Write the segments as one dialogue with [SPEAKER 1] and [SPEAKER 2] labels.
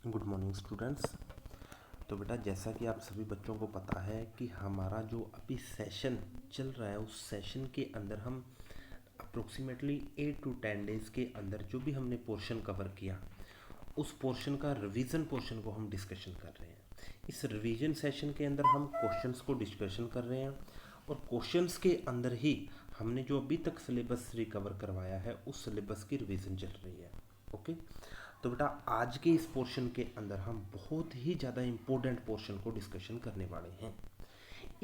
[SPEAKER 1] Good morning students. तो बेटा जैसा कि आप सभी बच्चों को पता है कि हमारा जो अभी सेशन चल रहा है उस सेशन के अंदर हम अप्रोक्सीमेटली 8 to 10 डेज़ के अंदर जो भी हमने पोर्शन कवर किया उस पोर्शन का रिवीजन पोर्शन को हम डिस्कशन कर रहे हैं। इस रिवीजन सेशन के अंदर हम क्वेश्चंस को डिस्कशन कर रहे हैं और क्वेश्चंस के अंदर ही हमने जो अभी तक सिलेबस रिकवर करवाया है उस सिलेबस की रिवीजन चल रही है। ओके, तो बेटा आज के इस पोर्शन के अंदर हम बहुत ही ज़्यादा इम्पोर्टेंट पोर्शन को डिस्कशन करने वाले हैं।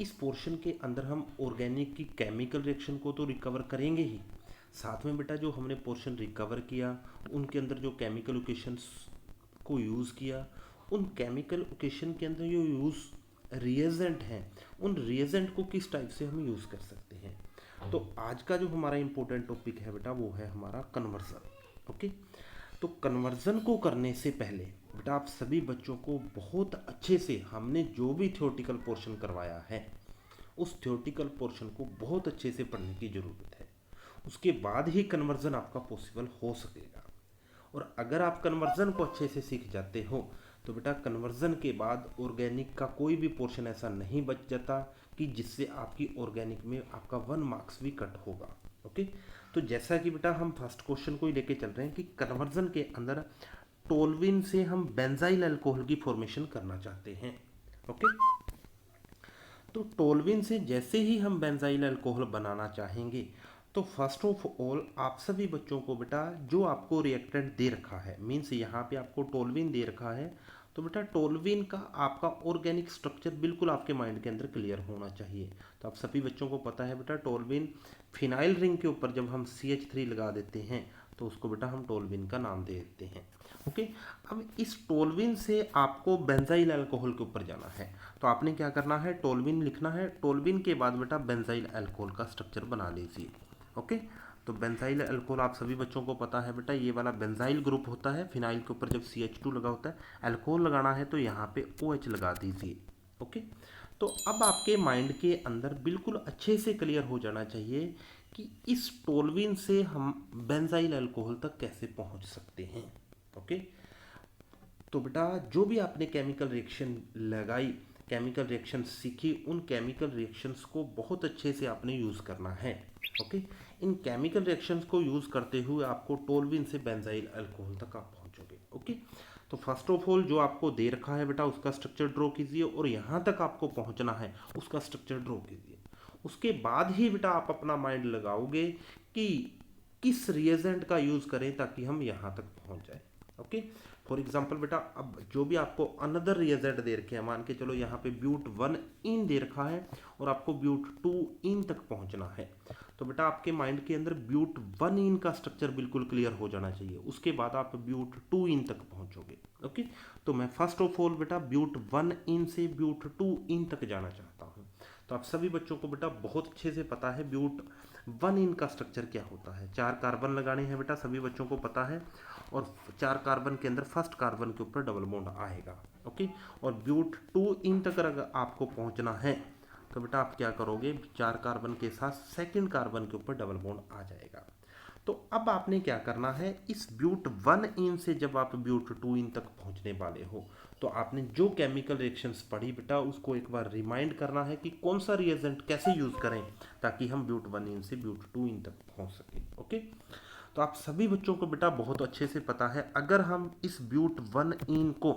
[SPEAKER 1] इस पोर्शन के अंदर हम ऑर्गेनिक की केमिकल रिएक्शन को तो रिकवर करेंगे ही, साथ में बेटा जो हमने पोर्शन रिकवर किया उनके अंदर जो केमिकल इक्वेशंस को यूज़ किया, उन केमिकल इक्वेशन के अंदर जो यूज़ रिएजेंट हैं उन रिएजेंट को किस टाइप से हम यूज़ कर सकते हैं। तो आज का जो हमारा इम्पोर्टेंट टॉपिक है बेटा वो है हमारा कन्वर्जन। ओके, तो कन्वर्जन को करने से पहले बेटा आप सभी बच्चों को बहुत अच्छे से हमने जो भी थ्योरेटिकल पोर्शन करवाया है उस थ्योरेटिकल पोर्शन को बहुत अच्छे से पढ़ने की ज़रूरत है। उसके बाद ही कन्वर्जन आपका पॉसिबल हो सकेगा। और अगर आप कन्वर्जन को अच्छे से सीख जाते हो तो बेटा कन्वर्जन के बाद ऑर्गेनिक का कोई भी पोर्शन ऐसा नहीं बच जाता कि जिससे आपकी ऑर्गेनिक में आपका 1 मार्क्स भी कट होगा। ओके, तो जैसा कि बेटा हम फर्स्ट क्वेश्चन को ही लेके चल रहे हैं कि कन्वर्जन के अंदर टोल्विन से हम बेंजाइल अल्कोहल की फॉर्मेशन करना चाहते हैं। ओके, तो टोल्विन से जैसे ही हम बेंजाइल अल्कोहल बनाना चाहेंगे तो फर्स्ट ऑफ ऑल आप सभी बच्चों को बेटा जो आपको रिएक्टेंट दे रखा है, मीन्स यहाँ पे आपको टोल्विन दे रखा है, तो बेटा टोल्विन का आपका ऑर्गेनिक स्ट्रक्चर बिल्कुल आपके माइंड के अंदर क्लियर होना चाहिए। तो आप सभी बच्चों को पता है बेटा टोल्विन फिनाइल रिंग के ऊपर जब हम CH3 लगा देते हैं तो उसको बेटा हम टोल्विन का नाम दे देते हैं। ओके, अब इस टोल्विन से आपको बेंजाइल अल्कोहल के ऊपर जाना है तो आपने क्या करना है, टोल्विन लिखना है, टोल्विन के बाद बेटा बेंजाइल अल्कोहल का स्ट्रक्चर बना लीजिए। ओके, तो बेंजाइल अल्कोहल आप सभी बच्चों को पता है बेटा ये वाला बेंजाइल ग्रुप होता है, फिनाइल के ऊपर जब CH2 लगा होता है, अल्कोहल लगाना है तो यहाँ पे OH लगा दीजिए। ओके, तो अब आपके माइंड के अंदर बिल्कुल अच्छे से क्लियर हो जाना चाहिए कि इस टोल्विन से हम बेंजाइल अल्कोहल तक कैसे पहुंच सकते हैं। ओके, तो बेटा जो भी आपने केमिकल रिएक्शन लगाई, केमिकल रिएक्शन सीखी, उन केमिकल रिएक्शंस को बहुत अच्छे से आपने यूज़ करना है। ओके, इन केमिकल रिएक्शंस को यूज़ करते हुए आपको टोल्विन से बेंजाइल अल्कोहल तक आप पहुंचोगे। ओके, तो फर्स्ट ऑफ ऑल जो आपको दे रखा है बेटा उसका स्ट्रक्चर ड्रॉ कीजिए और यहाँ तक आपको पहुँचना है उसका स्ट्रक्चर ड्रॉ कीजिए। उसके बाद ही बेटा आप अपना माइंड लगाओगे कि किस रिएजेंट का यूज़ करें ताकि हम यहाँ तक पहुँच जाए। ओके, फॉर एग्जाम्पल बेटा अब जो भी आपको अनदर रिएजेंट दे रखे हैं, मान के चलो यहाँ पे ब्यूट 1 इन दे रखा है और आपको ब्यूट 2 इन तक पहुँचना है, तो बेटा आपके माइंड के अंदर ब्यूट 1 इन का स्ट्रक्चर बिल्कुल क्लियर हो जाना चाहिए, उसके बाद आप ब्यूट 2 इन तक पहुँचोगे। ओके, तो मैं फर्स्ट ऑफ ऑल बेटा ब्यूट 1 इन से ब्यूट 2 इन तक जाना चाहता हूँ। तो आप सभी बच्चों को बेटा बहुत अच्छे से पता है ब्यूट 1 इन का स्ट्रक्चर क्या होता है। 4 कार्बन लगाने हैं बेटा सभी बच्चों को पता है, और 4 कार्बन के अंदर फर्स्ट कार्बन के ऊपर डबल बॉन्ड आएगा। ओके, और ब्यूट 2 इन तक अगर आपको पहुंचना है तो बेटा आप क्या करोगे, 4 कार्बन के साथ सेकंड कार्बन के ऊपर डबल बॉन्ड आ जाएगा। तो अब आपने क्या करना है, इस ब्यूट 1 इन से जब आप ब्यूट 2 इन तक पहुंचने वाले हो तो आपने जो केमिकल रिएक्शंस पढ़ी बेटा उसको एक बार रिमाइंड करना है कि कौन सा रिएजेंट कैसे यूज करें ताकि हम ब्यूट 1 इन से ब्यूट 2 इन तक पहुंच सके। ओके, तो आप सभी बच्चों को बेटा बहुत अच्छे से पता है अगर हम इस ब्यूट 1 इन को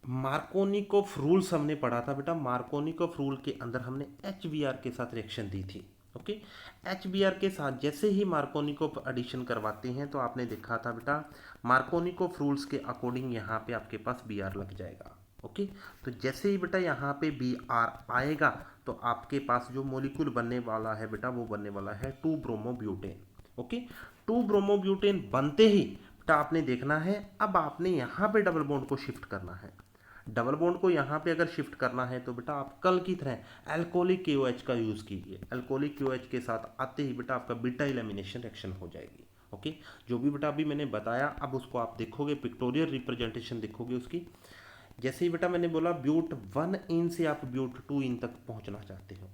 [SPEAKER 1] मार्कोनिकोफ रूल्स हमने पढ़ा था बेटा, मार्कोनिकोफ रूल के अंदर हमने HBr के साथ रिएक्शन दी थी। ओके, HBr के साथ जैसे ही मार्कोनिकोफ एडिशन करवाते हैं तो आपने देखा था बेटा मार्कोनिकोफ रूल्स के अकॉर्डिंग यहाँ पे आपके पास Br लग जाएगा। ओके, तो जैसे ही बेटा यहाँ पे Br आएगा तो आपके पास जो मोलिक्यूल बनने वाला है बेटा वो बनने वाला है 2 ब्रोमोब्यूटेन। ओके, 2 ब्रोमोब्यूटेन बनते ही बेटा आपने देखना है अब आपने यहाँ पे डबल बॉन्ड को शिफ्ट करना है। डबल बॉन्ड को यहाँ पे अगर शिफ्ट करना है तो बेटा आप कल की तरह अल्कोहलिक KOH का यूज़ कीजिए। अल्कोहलिक KOH के साथ आते ही बेटा आपका बीटा एलिमिनेशन रिएक्शन हो जाएगी। ओके, जो भी बेटा अभी मैंने बताया अब उसको आप देखोगे, पिक्टोरियल रिप्रेजेंटेशन देखोगे उसकी। जैसे ही बेटा मैंने बोला ब्यूट 1 इन से आप ब्यूट 2 इन तक पहुँचना चाहते हो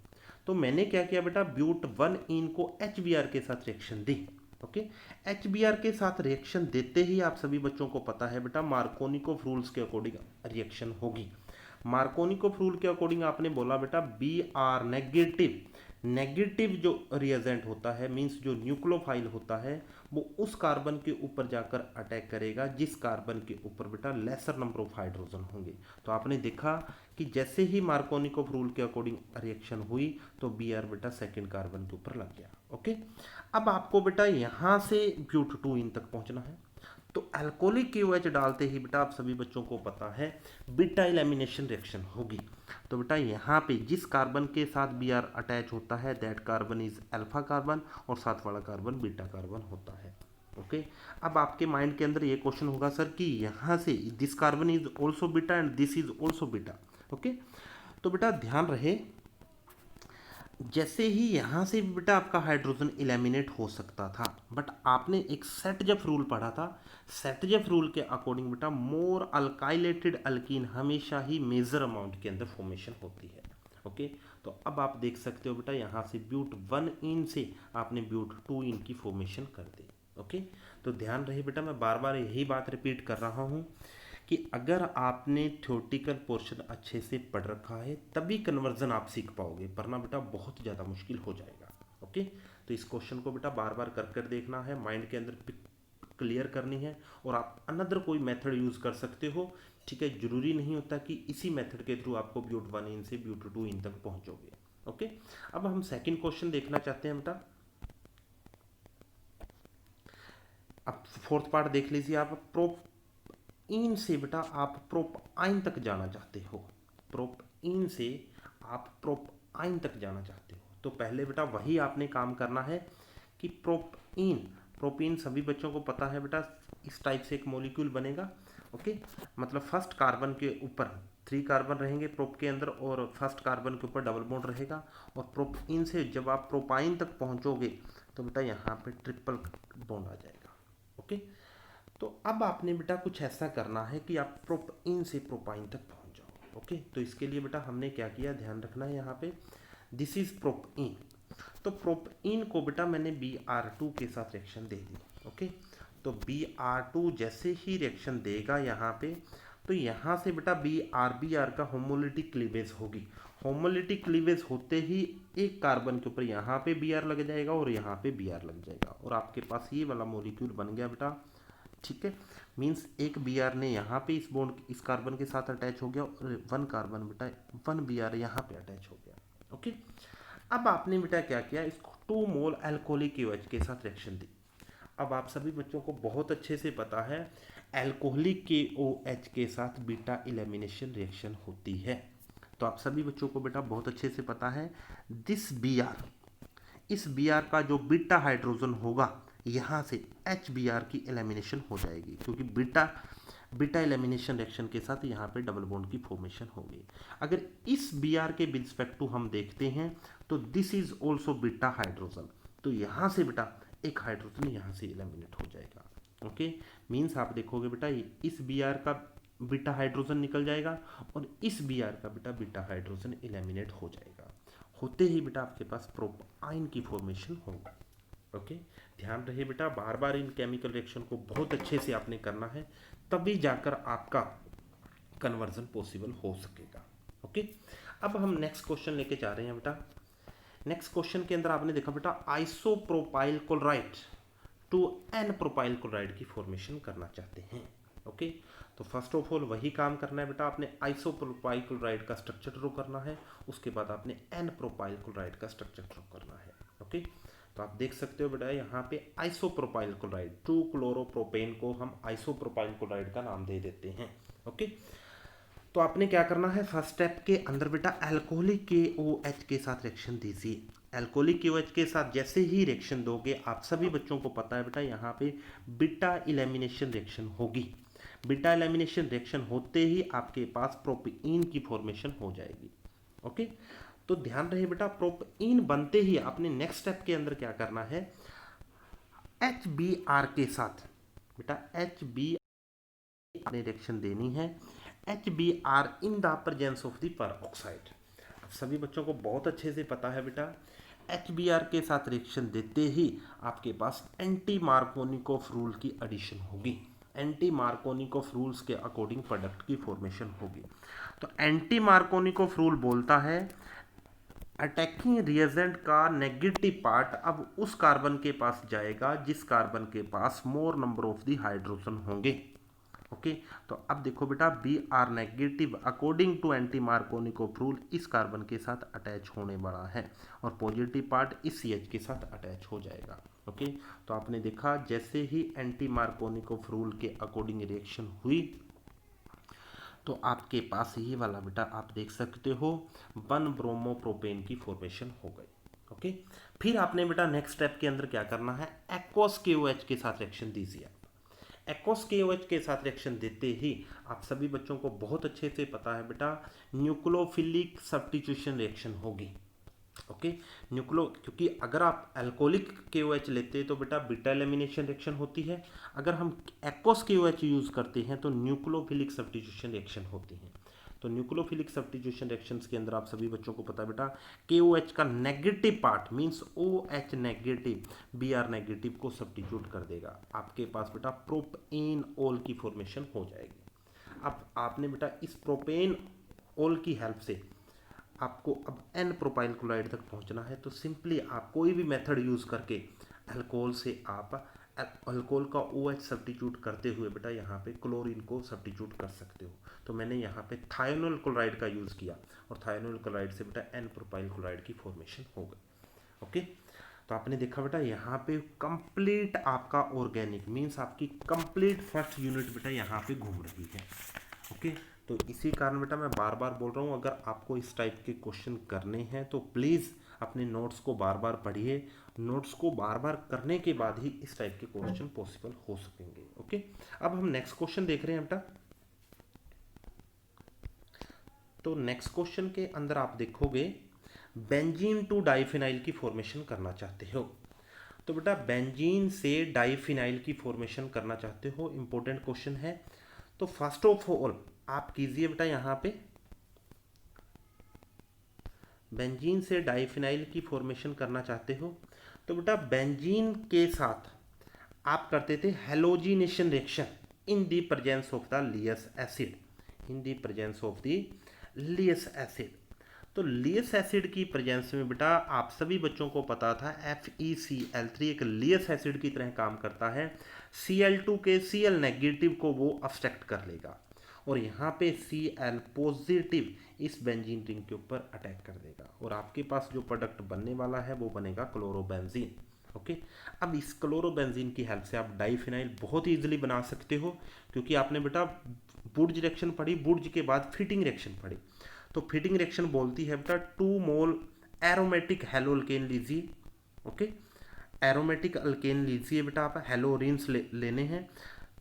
[SPEAKER 1] तो मैंने क्या किया बेटा ब्यूट 1 इन को HBr के साथ रिएक्शन दी। ओके। HBr के साथ रिएक्शन देते ही आप सभी बच्चों को पता है बेटा मार्कोनिकोव रूल्स के अकॉर्डिंग रिएक्शन होगी। मार्कोनिकोव रूल के अकॉर्डिंग आपने बोला बेटा Br नेगेटिव, नेगेटिव जो रिएजेंट होता है मींस जो न्यूक्लियोफाइल होता है वो उस कार्बन के ऊपर जाकर अटैक करेगा जिस कार्बन के ऊपर बेटा लेसर नंबर ऑफ हाइड्रोजन होंगे। तो आपने देखा कि जैसे ही मार्कोनिकोव रूल के अकॉर्डिंग रिएक्शन हुई तो Br बेटा सेकेंड कार्बन के ऊपर लग गया। ओके। अब आपको बेटा यहाँ से ब्यूट 2 इन तक पहुँचना है। तो अल्कोहलिक KOH डालते ही बेटा आप सभी बच्चों को पता है बीटा एलिमिनेशन रिएक्शन होगी। तो बेटा यहाँ पे जिस कार्बन के साथ Br अटैच होता है that carbon is alpha carbon और साथ वाला कार्बन बीटा कार्बन होता है। ओके। अब आपके माइंड के अंदर ये क्वेश्चन होगा सर कि यहाँ से this carbon is also beta and this is also beta. Okay. तो बेटा ध्यान रहे जैसे ही यहाँ से भी बेटा आपका हाइड्रोजन इलेमिनेट हो सकता था बट आपने एक सेटजेफ रूल पढ़ा था। सेटजेफ रूल के अकॉर्डिंग बेटा मोर अल्काइलेटेड अल्कीन हमेशा ही मेजर अमाउंट के अंदर फॉर्मेशन होती है। ओके। तो अब आप देख सकते हो बेटा यहाँ से ब्यूट 1 इन से आपने ब्यूट 2 इन की फॉर्मेशन कर दी। ओके। तो ध्यान रहे बेटा मैं बार बार यही बात रिपीट कर रहा हूँ कि अगर आपने थ्योरेटिकल पोर्शन अच्छे से पढ़ रखा है तभी कन्वर्जन आप सीख पाओगे, वरना बेटा बहुत ज़्यादा मुश्किल हो जाएगा। ओके। तो इस क्वेश्चन को बेटा बार बार कर कर देखना है, माइंड के अंदर क्लियर करनी है और आप अनदर कोई मेथड यूज़ कर सकते हो। ठीक है, जरूरी नहीं होता कि इसी मेथड के थ्रू आपको ब्यूट 1 इन से ब्यूट 2 इन तक पहुंचोगे। ओके। अब हम सेकंड क्वेश्चन देखना चाहते हैं बेटा। अब फोर्थ पार्ट देख लीजिए आप। इन से बेटा आप प्रोपाइन तक जाना चाहते हो, प्रोपीन से आप प्रोपाइन तक जाना चाहते हो तो पहले बेटा वही आपने काम करना है कि प्रोपीन, प्रोपीन सभी बच्चों को पता है बेटा इस टाइप से एक मॉलिक्यूल बनेगा। ओके। मतलब फर्स्ट कार्बन के ऊपर 3 कार्बन रहेंगे प्रोप के अंदर और फर्स्ट कार्बन के ऊपर डबल बॉन्ड रहेगा और प्रोपीन से जब आप प्रोपाइन तक पहुंचोगे तो बेटा यहाँ पे ट्रिपल बॉन्ड आ जाएगा। ओके। तो अब आपने बेटा कुछ ऐसा करना है कि आप प्रोपीन से प्रोपाइन तक पहुंच जाओ। ओके। तो इसके लिए बेटा हमने क्या किया, ध्यान रखना है यहाँ पे दिस इज प्रोपीन। तो प्रोपीन को बेटा मैंने Br2 के साथ रिएक्शन दे दी। ओके। तो Br2 जैसे ही रिएक्शन देगा यहाँ पे तो यहाँ से बेटा Br का होमोलिटिक क्लीवेज होगी। होमोलिटिक क्लीवेज होते ही एक कार्बन के ऊपर यहाँ पे Br लग जाएगा और यहाँ पे Br लग जाएगा और आपके पास ये वाला मॉलिक्यूल बन गया बेटा। ठीक है, मीन्स एक Br ने यहाँ पे इस बॉन्ड इस कार्बन के साथ अटैच हो गया और 1 कार्बन बेटा 1 Br यहाँ पे अटैच हो गया। ओके। अब आपने बेटा क्या किया, इसको 2 मोल अल्कोहलिक KOH के साथ रिएक्शन दी। अब आप सभी बच्चों को बहुत अच्छे से पता है अल्कोहलिक KOH के साथ बीटा एलिमिनेशन रिएक्शन होती है। तो आप सभी बच्चों को बेटा बहुत अच्छे से पता है दिस Br, इस Br का जो बीटा हाइड्रोजन होगा यहाँ से HBr की एलिमिनेशन हो जाएगी क्योंकि बीटा एलिमिनेशन रिएक्शन के साथ यहाँ पे डबल बॉन्ड की फॉर्मेशन होगी। अगर इस Br के रिस्पेक्ट टू हम देखते हैं तो this is also beta hydrogen, तो यहाँ से बेटा एक हाइड्रोजन यहाँ से एलिमिनेट हो जाएगा। ओके। मीन्स आप देखोगे बेटा इस Br का बीटा हाइड्रोजन निकल जाएगा और इस Br का बेटा बीटा हाइड्रोजन एलिमिनेट हो जाएगा। होते ही बेटा आपके पास प्रोपाइन की फॉर्मेशन होगा। ओके। ध्यान रहे बेटा बार बार इन केमिकल रिएक्शन को बहुत अच्छे से आपने करना है तभी जाकर आपका कन्वर्जन पॉसिबल हो सकेगा। ओके। अब हम नेक्स्ट क्वेश्चन लेके जा रहे हैं बेटा। नेक्स्ट क्वेश्चन के अंदर आपने देखा बेटा isopropyl chloride to N propyl chloride की फॉर्मेशन करना चाहते हैं। ओके। तो फर्स्ट ऑफ ऑल वही काम करना है बेटा, आपने आइसोप्रोपाइल क्लोराइड का स्ट्रक्चर ड्रॉ करना है, उसके बाद आपने एन प्रोपाइल क्लोराइड का स्ट्रक्चर ड्रॉ करना है। ओके। तो आप देख सकते हो बेटा यहाँ पे आइसोप्रोपाइल क्लोराइड 2 क्लोरोप्रोपेन को हम आइसोप्रोपाइल क्लोराइड का नाम दे देते हैं। ओके। तो आपने क्या करना है, फर्स्ट स्टेप के अंदर बेटा अल्कोहलिक KOH के साथ रिएक्शन दीजिए। अल्कोहलिक KOH के साथ जैसे ही रिएक्शन दोगे आप सभी बच्चों को पता है बेटा यहाँ पे बीटा एलिमिनेशन रिएक्शन होगी। बीटा एलिमिनेशन रिएक्शन होते ही आपके पास प्रोपीन की फॉर्मेशन हो जाएगी। ओके। तो ध्यान रहे बेटा प्रोपीन बनते ही आपने नेक्स्ट स्टेप के अंदर क्या करना है, HBr के साथ बेटा HBr ने रिएक्शन देनी है, HBr in the presence of the पर ऑक्साइड। अब सभी बच्चों को बहुत अच्छे से पता है बेटा HBr के साथ रिएक्शन देते ही आपके पास एंटी मार्कोनिकोव रूल की एडिशन होगी। एंटी मार्कोनिकोव रूल्स के अकॉर्डिंग प्रोडक्ट की फॉर्मेशन होगी। तो एंटी मार्कोनिकोव रूल बोलता है अटैकिंग रिएजेंट का नेगेटिव पार्ट अब उस कार्बन के पास जाएगा जिस कार्बन के पास more number of the hydrogen होंगे। ओके, तो अब देखो बेटा B R negative according to anti Markovnikov rule इस कार्बन के साथ अटैच होने वाला है और पॉजिटिव पार्ट इस CH के साथ अटैच हो जाएगा। ओके, तो आपने देखा जैसे ही एंटी मार्कोनिकोव रूल के अकॉर्डिंग रिएक्शन हुई तो आपके पास ये वाला बेटा आप देख सकते हो 1 ब्रोमोप्रोपेन की फॉर्मेशन हो गई। ओके, फिर आपने बेटा नेक्स्ट स्टेप के अंदर क्या करना है, एक्वस KOH के साथ रिएक्शन दीजिए। एक्वस KOH के साथ रिएक्शन देते ही आप सभी बच्चों को बहुत अच्छे से पता है बेटा न्यूक्लियोफिलिक सब्स्टिट्यूशन रिएक्शन होगी। ओके, क्योंकि अगर आप अल्कोहलिक KOH लेते तो बेटा बीटा एलिमिनेशन रिएक्शन होती है, अगर हम एक्वस KOH यूज करते हैं तो न्यूक्लियोफिलिक सब्स्टिट्यूशन रिएक्शन होती है। तो न्यूक्लियोफिलिक सब्स्टिट्यूशन रिएक्शंस के अंदर आप सभी बच्चों को पता है बेटा KOH का negative part means OH negative Br negative को सब्स्टिट्यूट कर देगा, आपके पास बेटा प्रोपेन ओल की फॉर्मेशन हो जाएगी। अब आपने बेटा इस प्रोपेन ओल की हेल्प से आपको अब N प्रोपाइल क्लोराइड तक पहुंचना है, तो सिंपली आप कोई भी मेथड यूज़ करके अल्कोहल से आप अल्कोहल का OH सब्स्टिट्यूट करते हुए बेटा यहाँ पे क्लोरीन को सब्स्टिट्यूट कर सकते हो। तो मैंने यहाँ पे थायोनोल क्लोराइड का यूज़ किया और थायोनोल क्लोराइड से बेटा N प्रोपाइल क्लोराइड की फॉर्मेशन हो गई। ओके, तो आपने देखा बेटा यहाँ पे कंप्लीट आपका ऑर्गेनिक मीन्स आपकी कंप्लीट फर्स्ट यूनिट बेटा यहाँ पे घूम रही है। ओके, तो इसी कारण बेटा मैं बार बार बोल रहा हूँ अगर आपको इस टाइप के क्वेश्चन करने हैं तो प्लीज़ अपने नोट्स को बार बार पढ़िए। नोट्स को बार बार करने के बाद ही इस टाइप के क्वेश्चन पॉसिबल हो सकेंगे। ओके, अब हम नेक्स्ट क्वेश्चन देख रहे हैं बेटा। तो नेक्स्ट क्वेश्चन के अंदर आप देखोगे बेंजीन टू डाइफिनाइल की फॉर्मेशन करना चाहते हो। तो बेटा बेंजीन से डाइफिनाइल की फॉर्मेशन करना चाहते हो, इंपॉर्टेंट क्वेश्चन है। तो फर्स्ट ऑफ ऑल आप कीजिए बेटा यहाँ पे बेंजीन से डाइफिनाइल की फॉर्मेशन करना चाहते हो तो बेटा बेंजीन के साथ आप करते थे halogenation reaction in the presence of the Lewis acid, in the presence of the Lewis acid. तो लियस एसिड की प्रेजेंस में बेटा आप सभी बच्चों को पता था FeCl3 एक लियस एसिड की तरह काम करता है। Cl2 के Cl नेगेटिव को वो अब्स्ट्रैक्ट कर लेगा और यहाँ पे Cl पॉजिटिव इस बेंजीन रिंग के ऊपर अटैक कर देगा और आपके पास जो प्रोडक्ट बनने वाला है वो बनेगा क्लोरोबेंजीन। ओके, अब इस क्लोरोबेंजीन की हेल्प से आप डाइफिनाइल बहुत ही इजीली बना सकते हो क्योंकि आपने बेटा बुर्ज रिएक्शन पढ़ी, बुर्ज के बाद फिटिंग रिएक्शन पढ़ी। तो फिटिंग रिएक्शन बोलती है बेटा 2 मोल एरोमेटिक हेलोअल्केन लीजिए। ओके, एरोमेटिक अल्केन लीजिए बेटा, आप हेलोरिन्स लेने हैं।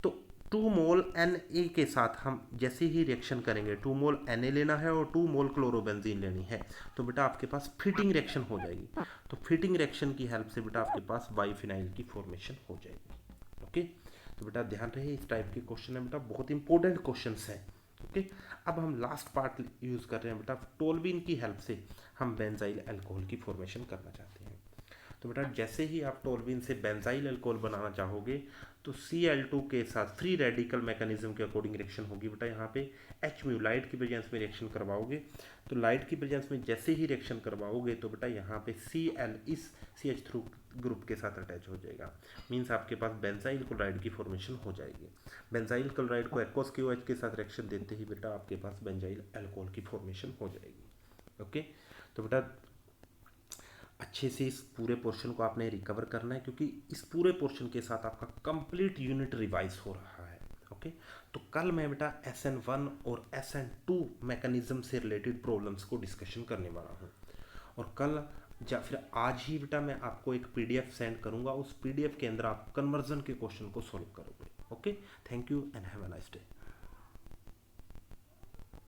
[SPEAKER 1] तो 2 मोल Na के साथ हम जैसे ही रिएक्शन करेंगे 2 मोल Na लेना है और 2 मोल क्लोरोबेंजीन लेनी है तो बेटा आपके पास फिटिंग रिएक्शन हो जाएगी। तो फिटिंग रिएक्शन की हेल्प से बेटा आपके पास बाइफिनाइल की फॉर्मेशन हो जाएगी। ओके, तो बेटा ध्यान रहे इस टाइप के क्वेश्चन है बेटा, बहुत इंपॉर्टेंट क्वेश्चन है। ओके, अब हम लास्ट पार्ट यूज़ कर रहे हैं बेटा टोल्वीन की हेल्प से हम बेंजाइल अल्कोहल की फॉर्मेशन करना चाहते हैं। तो बेटा जैसे ही आप टोल्वीन से बेंजाइल अल्कोहल बनाना चाहोगे तो Cl2 के साथ फ्री रेडिकल मैकेनिज्म के अकॉर्डिंग रिएक्शन होगी बेटा। यहाँ पे H म्यू लाइट की प्रेजेंस में रिएक्शन करवाओगे तो लाइट की प्रेजेंस में जैसे ही रिएक्शन करवाओगे तो बेटा यहाँ पे Cl इस CH3 ग्रुप के साथ अटैच हो जाएगा, मीन्स आपके पास बेंजाइल क्लोराइड की फॉर्मेशन हो जाएगी। बेंजाइल क्लोराइड को एक्वस KOH के साथ रिएक्शन देते ही बेटा आपके पास बेंजाइल अल्कोहल की फॉर्मेशन हो जाएगी। ओके, तो बेटा अच्छे से इस पूरे पोर्शन को आपने रिकवर करना है क्योंकि इस पूरे पोर्शन के साथ आपका कंप्लीट यूनिट रिवाइज हो रहा है। ओके, तो कल मैं बेटा SN1 और SN2 मैकेनिज्म से रिलेटेड प्रॉब्लम्स को डिस्कशन करने वाला हूँ और कल या फिर आज ही बेटा मैं आपको एक PDF सेंड करूँगा, उस PDF के अंदर आप कन्वर्जन के क्वेश्चन को सॉल्व करोगे। Okay, thank you and have a nice day.